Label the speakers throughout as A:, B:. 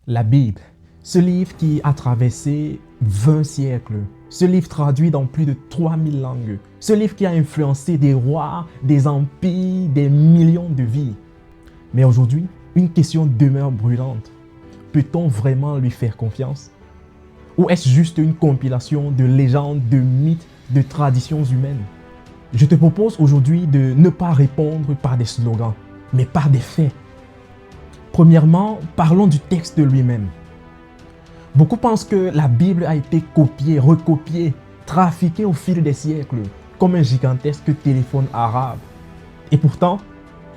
A: La Bible, ce livre qui a traversé 20 siècles, ce livre traduit dans plus de 3000 langues, ce livre qui a influencé des rois, des empires, des millions de vies. Mais aujourd'hui, une question demeure brûlante. Peut-on vraiment lui faire confiance? Ou est-ce juste une compilation de légendes, de mythes, de traditions humaines? Je te propose aujourd'hui de ne pas répondre par des slogans, mais par des faits. Premièrement, parlons du texte lui-même. Beaucoup pensent que la Bible a été copiée, recopiée, trafiquée au fil des siècles, comme un gigantesque téléphone arabe. Et pourtant,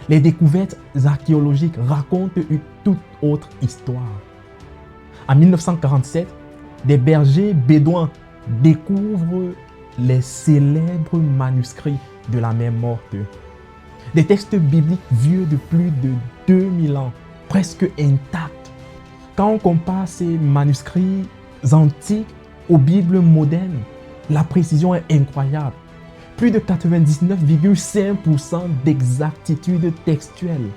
A: les découvertes archéologiques racontent une toute autre histoire. En 1947, des bergers bédouins découvrent les célèbres manuscrits de la mer morte. Des textes bibliques vieux de plus de 2000 ans, presque intacts. Quand on compare ces manuscrits antiques aux Bibles modernes, la précision est incroyable. Plus de 99,5% d'exactitude textuelle.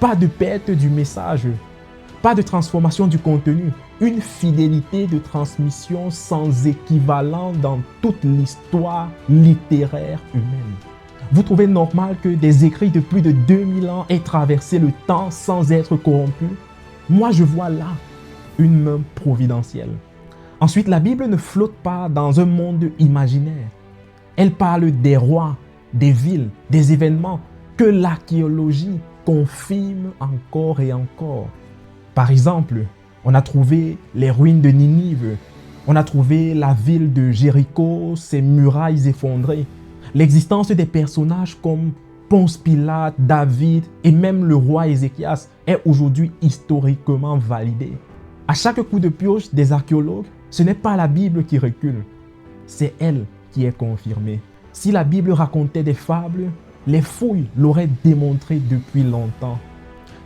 A: Pas de perte du message, pas de transformation du contenu, une fidélité de transmission sans équivalent dans toute l'histoire littéraire humaine. Vous trouvez normal que des écrits de plus de 2000 ans aient traversé le temps sans être corrompus? Moi, je vois là une main providentielle. Ensuite, la Bible ne flotte pas dans un monde imaginaire. Elle parle des rois, des villes, des événements que l'archéologie confirme encore et encore. Par exemple, on a trouvé les ruines de Ninive, on a trouvé la ville de Jéricho, ses murailles effondrées. L'existence des personnages comme Ponce Pilate, David et même le roi Ézéchias est aujourd'hui historiquement validée. À chaque coup de pioche des archéologues, ce n'est pas la Bible qui recule, c'est elle qui est confirmée. Si la Bible racontait des fables, les fouilles l'auraient démontré depuis longtemps.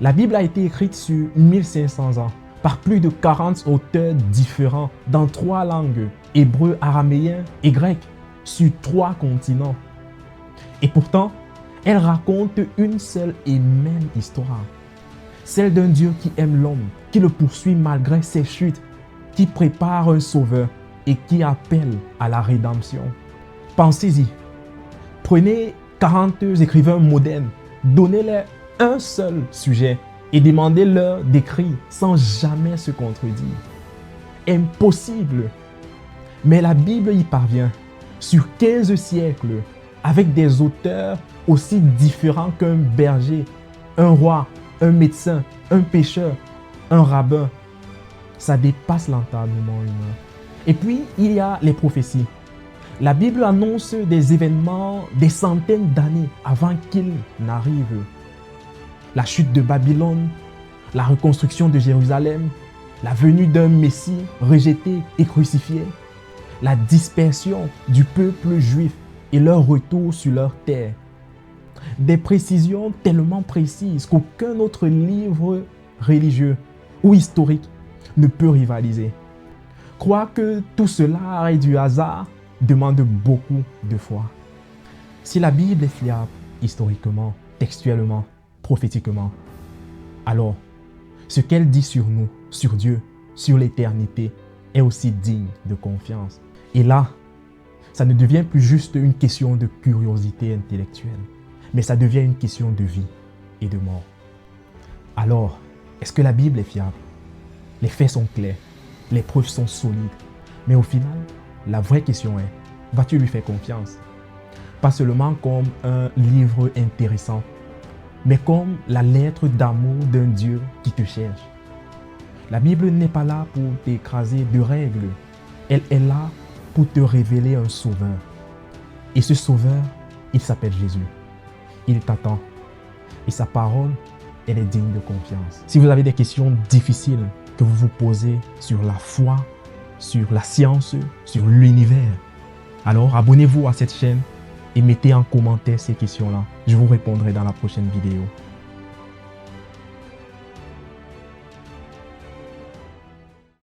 A: La Bible a été écrite sur 1500 ans par plus de 40 auteurs différents dans 3 langues, hébreu, araméen et grec, sur 3 continents. Et pourtant, elle raconte une seule et même histoire. Celle d'un Dieu qui aime l'homme, qui le poursuit malgré ses chutes, qui prépare un sauveur et qui appelle à la rédemption. Pensez-y. Prenez 40 écrivains modernes, donnez-leur un seul sujet et demandez-leur d'écrire sans jamais se contredire. Impossible. Mais la Bible y parvient. Sur 15 siècles, avec des auteurs aussi différents qu'un berger, un roi, un médecin, un pêcheur, un rabbin. Ça dépasse l'entendement humain. Et puis, il y a les prophéties. La Bible annonce des événements des centaines d'années avant qu'ils n'arrivent. La chute de Babylone, la reconstruction de Jérusalem, la venue d'un Messie rejeté et crucifié, la dispersion du peuple juif et leur retour sur leur terre. Des précisions tellement précises qu'aucun autre livre religieux ou historique ne peut rivaliser. Croire que tout cela est du hasard demande beaucoup de foi. Si la Bible est fiable historiquement, textuellement, prophétiquement, alors ce qu'elle dit sur nous, sur Dieu, sur l'éternité est aussi digne de confiance. Et là, ça ne devient plus juste une question de curiosité intellectuelle, mais ça devient une question de vie et de mort. Alors, est-ce que la Bible est fiable? Les faits sont clairs, les preuves sont solides, mais au final, la vraie question est, vas-tu lui faire confiance? Pas seulement comme un livre intéressant, mais comme la lettre d'amour d'un Dieu qui te cherche. La Bible n'est pas là pour t'écraser de règles, elle est là pour te révéler un sauveur. Et ce sauveur, il s'appelle Jésus. Il t'attend. Et sa parole, elle est digne de confiance. Si vous avez des questions difficiles que vous vous posez sur la foi, sur la science, sur l'univers, alors abonnez-vous à cette chaîne et mettez en commentaire ces questions-là. Je vous répondrai dans la prochaine vidéo.